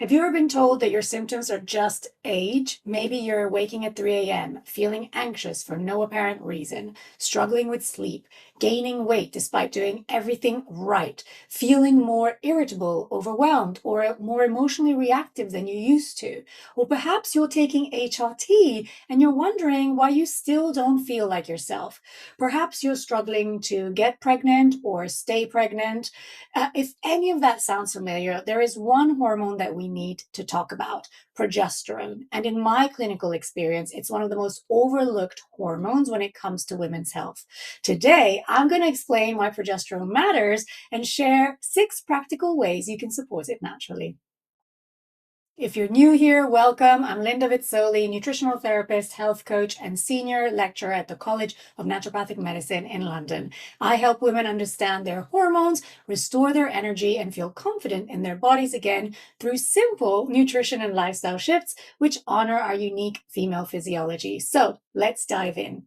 Have you ever been told that your symptoms are just age? Maybe you're waking at 3 a.m., feeling anxious for no apparent reason, struggling with sleep, gaining weight despite doing everything right, feeling more irritable, overwhelmed, or more emotionally reactive than you used to. Or perhaps you're taking HRT and you're wondering why you still don't feel like yourself. Perhaps you're struggling to get pregnant or stay pregnant. If any of that sounds familiar, there is one hormone that we need to talk about: progesterone. And in my clinical experience, it's one of the most overlooked hormones when it comes to women's health. Today, I'm going to explain why progesterone matters and share 6 practical ways you can support it naturally. If you're new here, welcome. I'm Linda Vizzoli, nutritional therapist, health coach, and senior lecturer at the College of Naturopathic Medicine in London. I help women understand their hormones, restore their energy, and feel confident in their bodies again through simple nutrition and lifestyle shifts, which honor our unique female physiology. So let's dive in.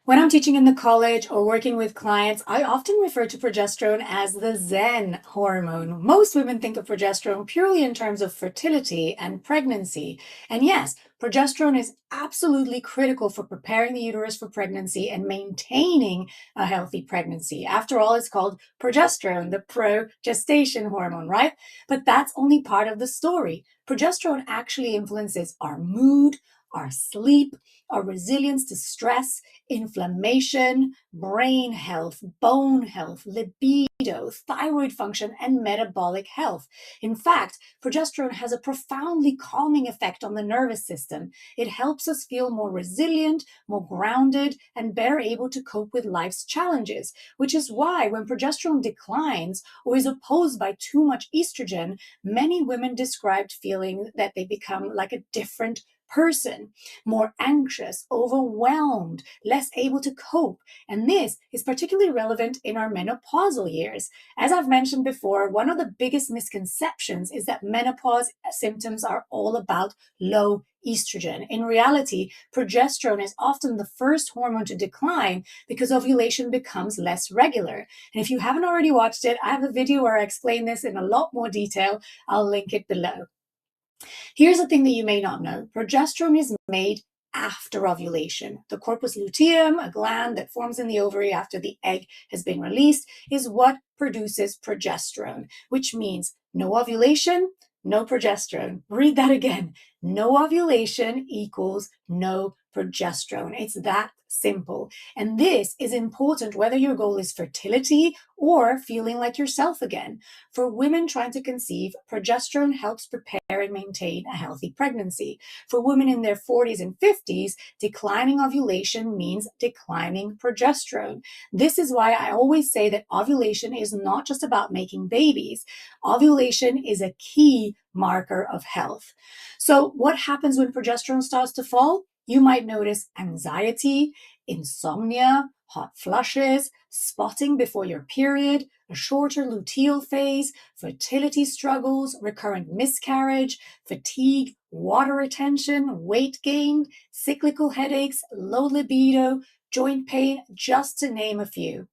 When I'm teaching in the college or working with clients, I often refer to progesterone as the Zen hormone. Most women think of progesterone purely in terms of fertility and pregnancy. And yes, progesterone is absolutely critical for preparing the uterus for pregnancy and maintaining a healthy pregnancy. After all, it's called progesterone, the progestation hormone, right? But that's only part of the story. Progesterone actually influences our mood, our sleep, our resilience to stress, inflammation, brain health, bone health, libido, thyroid function, and metabolic health. In fact, progesterone has a profoundly calming effect on the nervous system. It helps us feel more resilient, more grounded, and better able to cope with life's challenges, which is why when progesterone declines or is opposed by too much estrogen, many women described feeling that they become like a different person, more anxious, overwhelmed, less able to cope. And this is particularly relevant in our menopausal years. As I've mentioned before, one of the biggest misconceptions is that menopause symptoms are all about low estrogen. In reality, progesterone is often the first hormone to decline because ovulation becomes less regular. And if you haven't already watched it, I have a video where I explain this in a lot more detail. I'll link it below. Here's the thing that you may not know. Progesterone is made after ovulation. The corpus luteum, a gland that forms in the ovary after the egg has been released, is what produces progesterone, which means no ovulation, no progesterone. Read that again. No ovulation equals no progesterone. It's that simple. And this is important whether your goal is fertility or feeling like yourself again. For women trying to conceive, progesterone helps prepare and maintain a healthy pregnancy. For women in their 40s and 50s, declining ovulation means declining progesterone. This is why I always say that ovulation is not just about making babies. Ovulation is a key marker of health. So what happens when progesterone starts to fall? You might notice anxiety, insomnia, hot flushes, spotting before your period, a shorter luteal phase, fertility struggles, recurrent miscarriage, fatigue, water retention, weight gain, cyclical headaches, low libido, joint pain, just to name a few.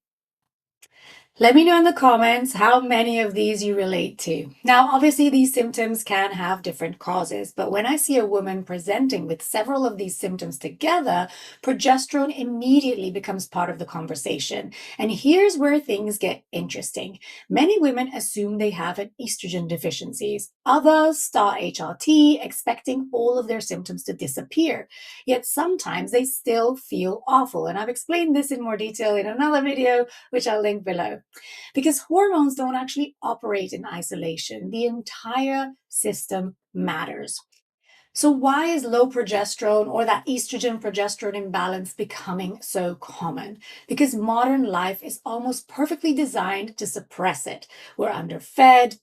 Let me know in the comments how many of these you relate to. Now, obviously, these symptoms can have different causes, but when I see a woman presenting with several of these symptoms together, progesterone immediately becomes part of the conversation. And here's where things get interesting. Many women assume they have an estrogen deficiencies. Others start HRT expecting all of their symptoms to disappear. Yet sometimes they still feel awful. And I've explained this in more detail in another video, which I'll link below. Because hormones don't actually operate in isolation. The entire system matters. So why is low progesterone or that estrogen progesterone imbalance becoming so common? Because modern life is almost perfectly designed to suppress it. We're underfed,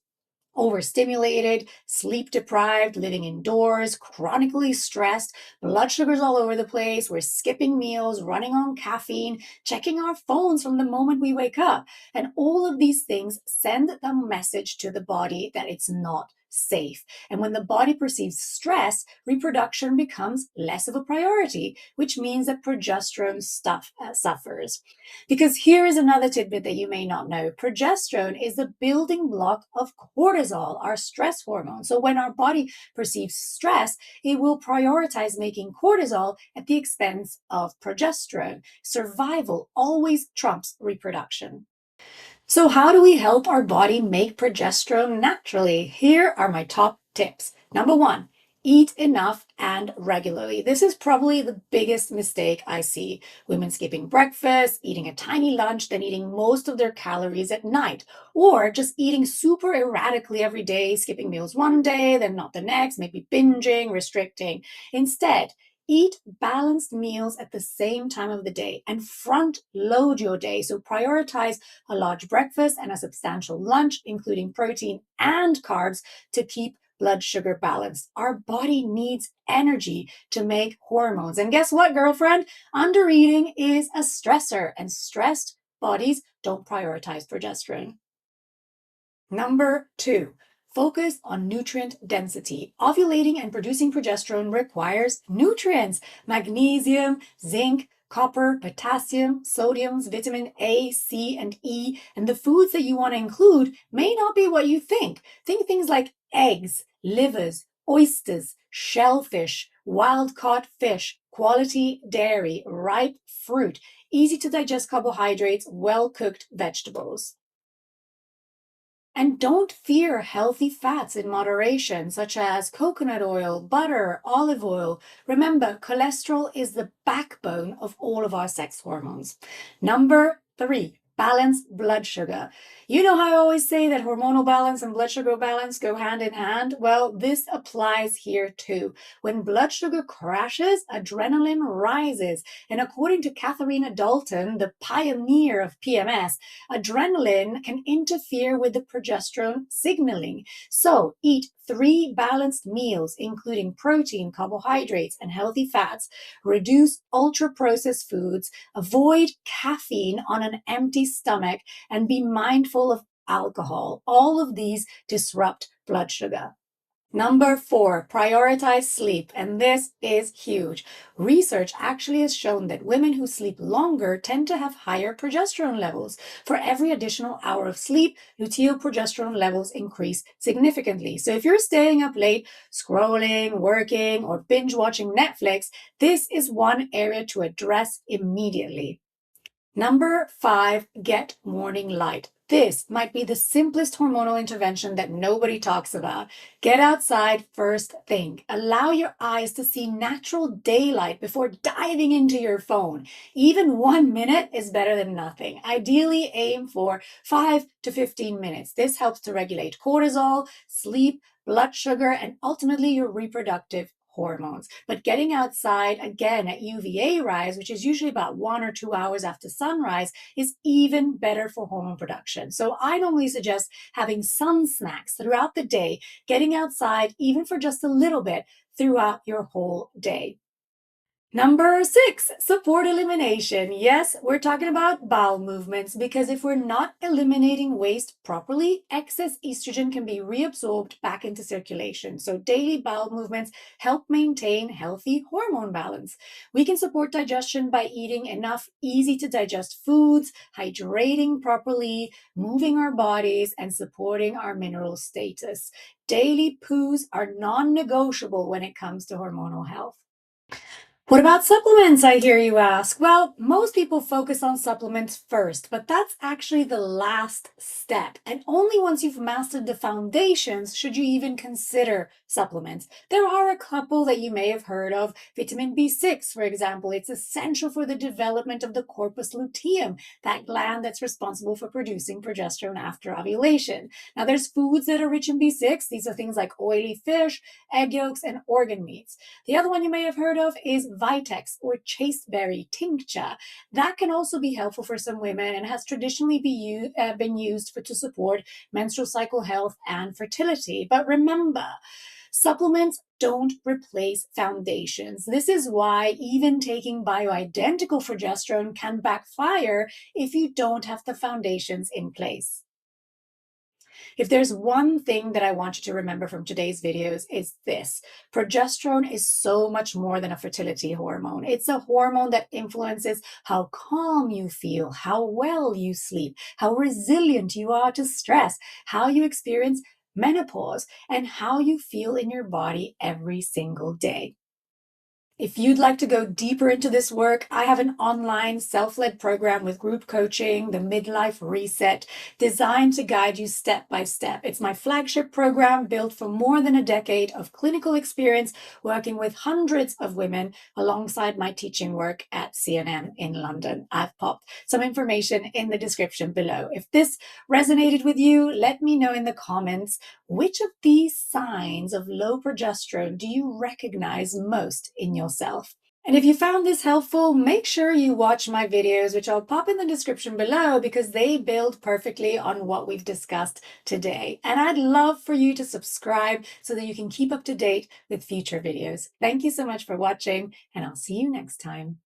overstimulated, sleep deprived, living indoors, chronically stressed, blood sugars all over the place. We're skipping meals, running on caffeine, checking our phones from the moment we wake up. And all of these things send the message to the body that it's not safe. And when the body perceives stress, reproduction becomes less of a priority, which means that progesterone suffers. Because here is another tidbit that you may not know. Progesterone is the building block of cortisol, our stress hormone. So when our body perceives stress, it will prioritize making cortisol at the expense of progesterone. Survival always trumps reproduction. So, how do we help our body make progesterone naturally? Here are my top tips. Number one, eat enough and regularly. This is probably the biggest mistake I see. Women skipping breakfast, eating a tiny lunch, then eating most of their calories at night, or just eating super erratically every day, skipping meals one day, then not the next, maybe binging, restricting. Instead, eat balanced meals at the same time of the day and front load your day. So prioritize a large breakfast and a substantial lunch, including protein and carbs, to keep blood sugar balanced. Our body needs energy to make hormones. And guess what, girlfriend? Undereating is a stressor, and stressed bodies don't prioritize progesterone. Number two, focus on nutrient density. Ovulating and producing progesterone requires nutrients: magnesium, zinc, copper, potassium, sodium, vitamin A, C, and E. And the foods that you want to include may not be what you think. Think things like eggs, livers, oysters, shellfish, wild-caught fish, quality dairy, ripe fruit, easy to digest carbohydrates, well-cooked vegetables. And don't fear healthy fats in moderation, such as coconut oil, butter, olive oil. Remember, cholesterol is the backbone of all of our sex hormones. Number three, balanced blood sugar. You know how I always say that hormonal balance and blood sugar balance go hand in hand? Well, this applies here too. When blood sugar crashes, adrenaline rises. And according to Katharina Dalton, the pioneer of PMS, adrenaline can interfere with the progesterone signaling. So eat 3 balanced meals, including protein, carbohydrates, and healthy fats. Reduce ultra-processed foods. Avoid caffeine on an empty stomach, and be mindful of alcohol. All of these disrupt blood sugar. Number four, prioritize sleep. And this is huge. Research actually has shown that women who sleep longer tend to have higher progesterone levels. For every additional hour of sleep, luteal progesterone levels increase significantly. So if you're staying up late, scrolling, working, or binge watching Netflix, this is one area to address immediately. Number five, get morning light. This might be the simplest hormonal intervention that nobody talks about. Get outside first thing. Allow your eyes to see natural daylight before diving into your phone. Even 1 minute is better than nothing. Ideally, aim for 5 to 15 minutes. This helps to regulate cortisol, sleep, blood sugar, and ultimately your reproductive hormones. But getting outside again at UVA rise, which is usually about 1 or 2 hours after sunrise, is even better for hormone production. So I normally suggest having sun snacks throughout the day, getting outside even for just a little bit throughout your whole day. Number six, support elimination. Yes, we're talking about bowel movements, because if we're not eliminating waste properly, excess estrogen can be reabsorbed back into circulation. So daily bowel movements help maintain healthy hormone balance. We can support digestion by eating enough easy to digest foods, hydrating properly, moving our bodies, and supporting our mineral status. Daily poos are non-negotiable when it comes to hormonal health. What about supplements, I hear you ask? Well, most people focus on supplements first, but that's actually the last step. And only once you've mastered the foundations should you even consider supplements. There are a couple that you may have heard of. Vitamin B6, for example, it's essential for the development of the corpus luteum, that gland that's responsible for producing progesterone after ovulation. Now, there's foods that are rich in B6. These are things like oily fish, egg yolks, and organ meats. The other one you may have heard of is Vitex or chasteberry tincture. That can also be helpful for some women and has traditionally been used to support menstrual cycle health and fertility. But remember, supplements don't replace foundations. This is why even taking bioidentical progesterone can backfire if you don't have the foundations in place. If there's one thing that I want you to remember from today's videos, it's this. Progesterone is so much more than a fertility hormone. It's a hormone that influences how calm you feel, how well you sleep, how resilient you are to stress, how you experience menopause, and how you feel in your body every single day. If you'd like to go deeper into this work, I have an online self-led program with group coaching, the Midlife Reset, designed to guide you step by step. It's my flagship program built for more than a decade of clinical experience working with hundreds of women alongside my teaching work at CNM in London. I've popped some information in the description below. If this resonated with you, let me know in the comments, which of these signs of low progesterone do you recognize most in yourself? And if you found this helpful, make sure you watch my videos, which I'll pop in the description below because they build perfectly on what we've discussed today. And I'd love for you to subscribe so that you can keep up to date with future videos. Thank you so much for watching, and I'll see you next time.